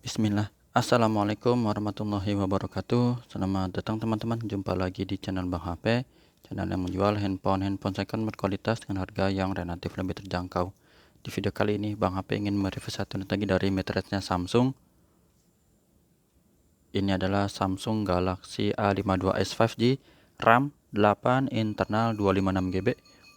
Bismillah. Assalamualaikum warahmatullahi wabarakatuh. Selamat datang teman-teman. Jumpa lagi di channel Bang HP, channel yang menjual handphone second berkualitas dengan harga yang relatif lebih terjangkau. Di video kali ini Bang HP ingin mereview satu unit lagi dari Matrixnya Samsung. Ini adalah Samsung Galaxy A52s 5G, RAM 8, internal 256 GB,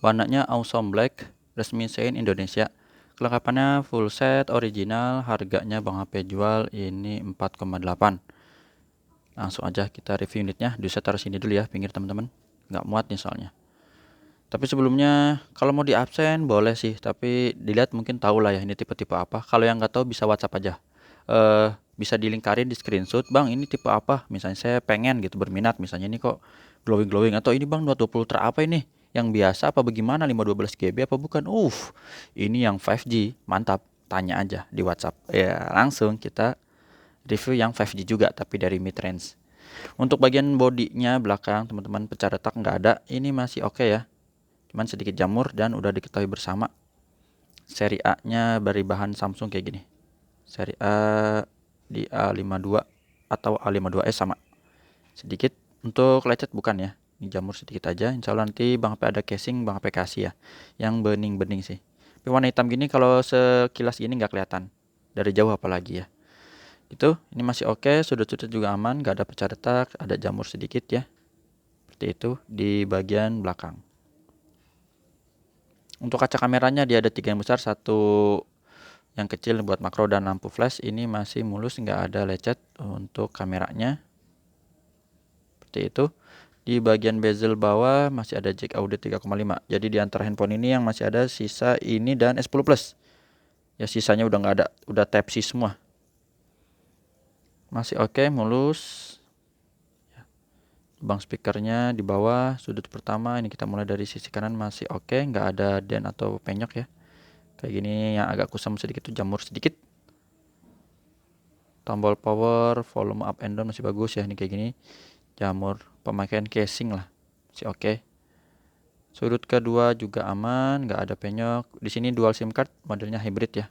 warnanya awesome black, resmi Sein Indonesia. Kelengkapannya full set original, harganya Bang HP jual ini 4,8. Langsung aja kita review unitnya. Bisa taruh sini dulu ya, pinggir teman-teman. Nggak muat nih soalnya. Tapi sebelumnya kalau mau di absen boleh sih, tapi dilihat mungkin tahu lah ya ini tipe-tipe apa. Kalau yang nggak tahu bisa WhatsApp aja. Bisa dilingkarin di screenshot, Bang ini tipe apa? Misalnya saya pengen gitu berminat, misalnya ini kok glowing atau ini Bang 220 Ultra apa ini? Yang biasa apa bagaimana 512 GB apa bukan? Ini yang 5G, mantap. Tanya aja di WhatsApp. Ya, langsung kita review yang 5G juga tapi dari mid range. Untuk bagian bodinya belakang teman-teman pecah retak nggak ada. Ini masih oke ya. Cuman sedikit jamur dan udah diketahui bersama. Seri A-nya dari bahan Samsung kayak gini. Seri A di A52 atau A52s sama. Sedikit untuk lecet bukan ya. Ini jamur sedikit aja. Insya Allah nanti Bang HP ada casing, Bang HP kasih ya. Yang bening-bening sih. Tapi warna hitam gini kalau sekilas gini nggak kelihatan. Dari jauh apalagi ya. Itu, ini masih oke. Sudut-sudut juga aman, nggak ada pecah retak, ada jamur sedikit ya. Seperti itu di bagian belakang. Untuk kaca kameranya dia ada 3 yang besar, satu yang kecil buat makro dan lampu flash. Ini masih mulus, nggak ada lecet untuk kameranya. Seperti itu. Di bagian bezel bawah masih ada jack audio 3,5. Jadi di antara handphone ini yang masih ada sisa ini dan S10 Plus. Ya sisanya udah nggak ada, udah Type C semua. Masih oke, mulus. Lubang speakernya di bawah sudut pertama, ini kita mulai dari sisi kanan masih oke, nggak ada dent atau penyok ya. Kayak gini yang agak kusam sedikit tuh jamur sedikit. Tombol power, volume up and down masih bagus ya, ini kayak gini. Jamur pemakaian casing lah masih oke. Sudut kedua juga aman, nggak ada penyok. Di sini dual SIM card, modelnya hybrid ya.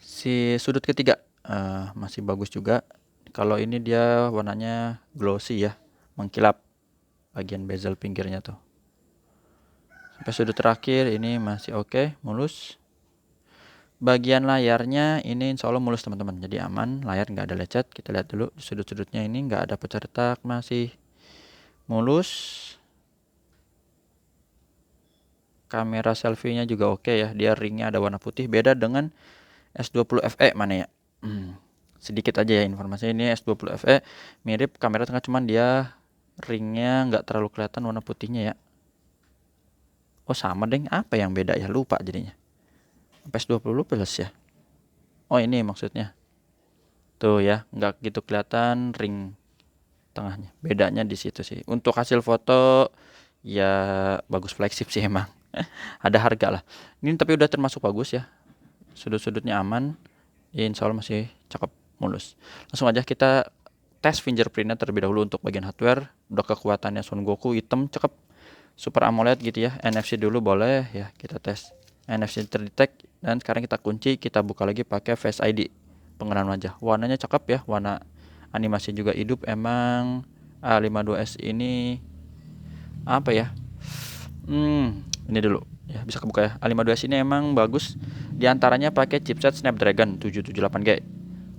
Si sudut ketiga masih bagus juga. Kalau ini dia warnanya glossy ya, mengkilap bagian bezel pinggirnya tuh. Sampai sudut terakhir ini masih oke, mulus. Bagian layarnya ini insya Allah mulus teman-teman, jadi aman, layar nggak ada lecet. Kita lihat dulu di sudut-sudutnya ini nggak ada pecah retak, masih mulus. Kamera selfie-nya juga oke ya, dia ringnya ada warna putih, beda dengan S20 FE mana ya. Sedikit aja ya informasinya, ini S20 FE mirip kamera tengah, cuman dia ringnya nggak terlalu kelihatan warna putihnya ya. Oh sama deng, apa yang beda ya, lupa jadinya. PS20 plus ya. Oh ini maksudnya. Tuh ya, nggak gitu kelihatan ring tengahnya. Bedanya di situ sih. Untuk hasil foto ya bagus, flagship sih emang. Ada harga lah. Ini tapi udah termasuk bagus ya. Sudut-sudutnya aman. Ya, insya Allah masih cakep, mulus. Langsung aja kita tes fingerprintnya terlebih dahulu untuk bagian hardware. Udah kekuatannya Son Goku hitam cakep. Super AMOLED gitu ya. NFC dulu boleh ya, kita tes. NFC terdetek dan sekarang kita kunci, kita buka lagi pakai Face ID pengenalan wajah. Warnanya cakep ya, warna animasi juga hidup. Emang A52s ini apa ya? Ini dulu ya, bisa kebuka ya. A52s ini emang bagus. Di antaranya pakai chipset Snapdragon 778G.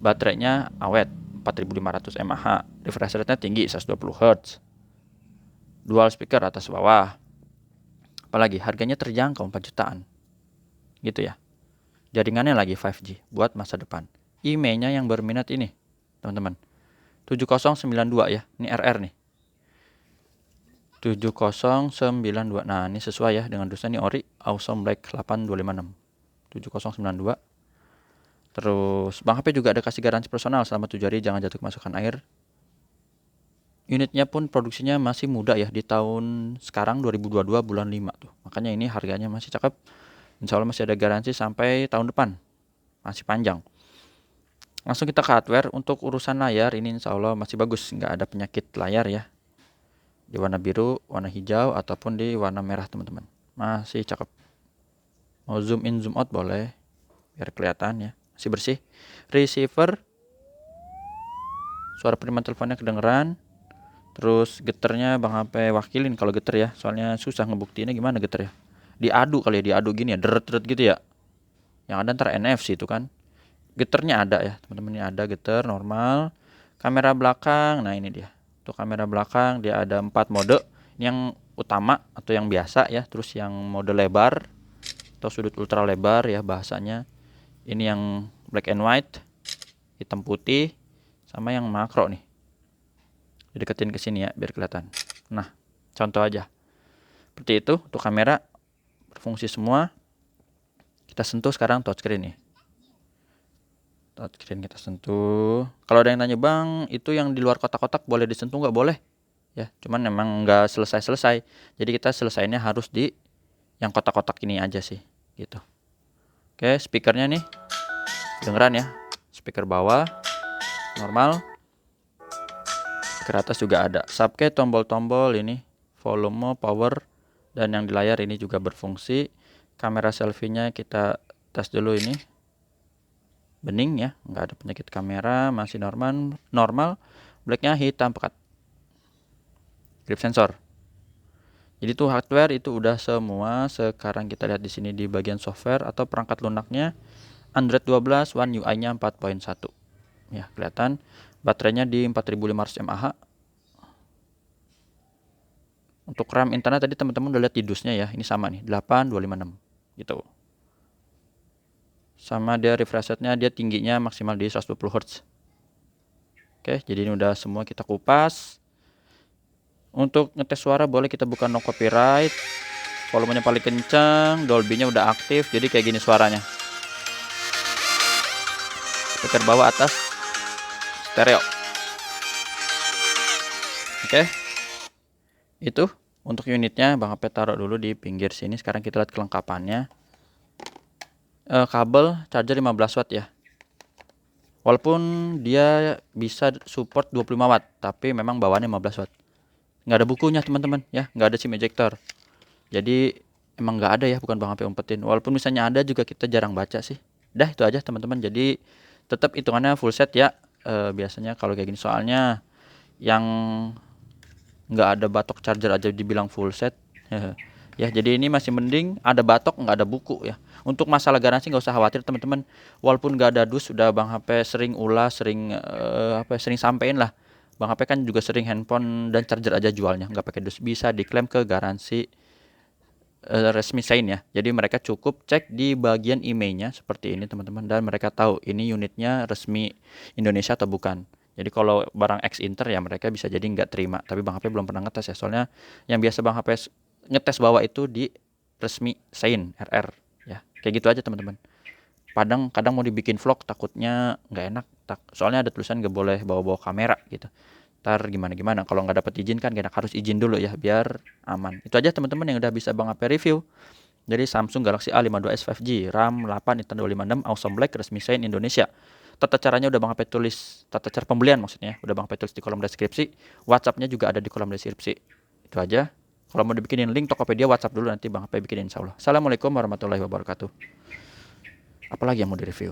Baterainya awet 4500 mAh. Refresh rate-nya tinggi 120 Hz. Dual speaker atas bawah. Apalagi harganya terjangkau 4 jutaan. Gitu ya. Jaringannya lagi 5G buat masa depan. IMEI-nya yang berminat ini, teman-teman. 7092 ya. Ini RR nih. 7092. Nah, ini sesuai ya dengan dusnya, ini ori Awesome Black 8256. 7092. Terus Bang HP juga ada kasih garansi personal selama 7 hari, jangan jatuh kemasukan air. Unitnya pun produksinya masih muda ya, di tahun sekarang 2022 bulan 5 tuh. Makanya ini harganya masih cakep. Insya Allah masih ada garansi sampai tahun depan. Masih panjang. Langsung kita ke hardware. Untuk urusan layar ini insya Allah masih bagus, nggak ada penyakit layar ya. Di warna biru, warna hijau, ataupun di warna merah teman-teman. Masih cakep. Mau zoom in zoom out boleh, biar kelihatan ya. masih bersih. Receiver, suara penerimaan teleponnya kedengeran. Terus geternya Bang HP wakilin kalau geter ya, soalnya susah ngebuktiinnya gimana geter ya. Diadu kali ya, diadu gini ya, deret-deret gitu ya. Yang ada ntar NFC itu kan. Geternya ada ya teman-teman, ini ada geter normal. Kamera belakang, nah ini dia. Untuk kamera belakang dia ada 4 mode. Ini yang utama atau yang biasa ya, terus yang mode lebar atau sudut ultra lebar ya bahasanya. Ini yang black and white, hitam putih, sama yang makro nih. Dideketin ke sini ya biar kelihatan. Nah, contoh aja. Seperti itu untuk kamera berfungsi semua. Kita sentuh sekarang touchscreen nih. Touchscreen kita sentuh. Kalau ada yang nanya, "Bang, itu yang di luar kotak-kotak boleh disentuh nggak?" Boleh. Ya, cuman memang nggak selesai-selesai. Jadi kita selesainya harus di yang kotak-kotak ini aja sih, gitu. Oke, speakernya nih. Dengeran ya. Speaker bawah normal. Ke atas juga ada subke, tombol-tombol ini, volume, power, dan yang di layar ini juga berfungsi. Kamera selfie-nya kita tes dulu ini. Bening ya, nggak ada penyakit kamera, masih normal. Blacknya hitam pekat. Grip sensor. Jadi tuh hardware itu udah semua. Sekarang kita lihat di sini di bagian software atau perangkat lunaknya. Android 12, One UI-nya 4.1. Ya, kelihatan. Baterainya di 4500 mAh. Untuk RAM internal tadi teman-teman udah lihat di DUS-nya ya. Ini sama nih, 8256 gitu. Sama dia refresh rate-nya, dia tingginya maksimal di 120 Hz. Oke, jadi ini udah semua kita kupas. Untuk ngetes suara boleh kita buka no copyright. Volumenya paling kencang, Dolby-nya udah aktif, jadi kayak gini suaranya. Speaker bawah atas stereo. Oke. Itu untuk unitnya Bang HP taruh dulu di pinggir sini. Sekarang kita lihat kelengkapannya. Kabel charger 15 watt ya. Walaupun dia bisa support 25 watt, tapi memang bawaannya 15 watt. Nggak ada bukunya teman-teman ya, nggak ada SIM ejector. Jadi emang nggak ada ya, bukan Bang HP umpetin. Walaupun misalnya ada juga kita jarang baca sih. Dah itu aja teman-teman. Jadi tetap hitungannya full set ya. Biasanya kalau kayak gini soalnya yang nggak ada batok charger aja dibilang full set. Ya, jadi ini masih mending ada batok nggak ada buku ya. Untuk masalah garansi nggak usah khawatir teman-teman. Walaupun nggak ada dus, sudah Bang HP sering ulas, sering sampein lah. Bang HP kan juga sering handphone dan charger aja jualnya, nggak pakai dus, bisa diklaim ke garansi resmi Sein ya. Jadi mereka cukup cek di bagian emailnya seperti ini teman-teman, dan mereka tahu ini unitnya resmi Indonesia atau bukan. Jadi kalau barang X Inter ya mereka bisa jadi nggak terima. Tapi Bang HP belum pernah ngetes ya, soalnya yang biasa Bang HP ngetes bawa itu di resmi Sein RR ya. Kayak gitu aja teman-teman. Kadang mau dibikin vlog takutnya nggak enak, soalnya ada tulisan nggak boleh bawa-bawa kamera gitu. Ntar gimana kalau nggak dapat izin kan, enak, harus izin dulu ya biar aman. Itu aja teman-teman yang udah bisa Bang HP review. Jadi Samsung Galaxy A52s 5G, RAM 8, Intel 256, Awesome Black, resmi Sein Indonesia. Tata caranya udah Bang HP tulis, tata cara pembelian maksudnya, udah Bang HP tulis di kolom deskripsi. WhatsAppnya juga ada di kolom deskripsi. Itu aja. Kalau mau dibikinin link Tokopedia, WhatsApp dulu, nanti Bang HP bikinin insyaallah. Assalamualaikum warahmatullahi wabarakatuh. Apalagi yang mau direview?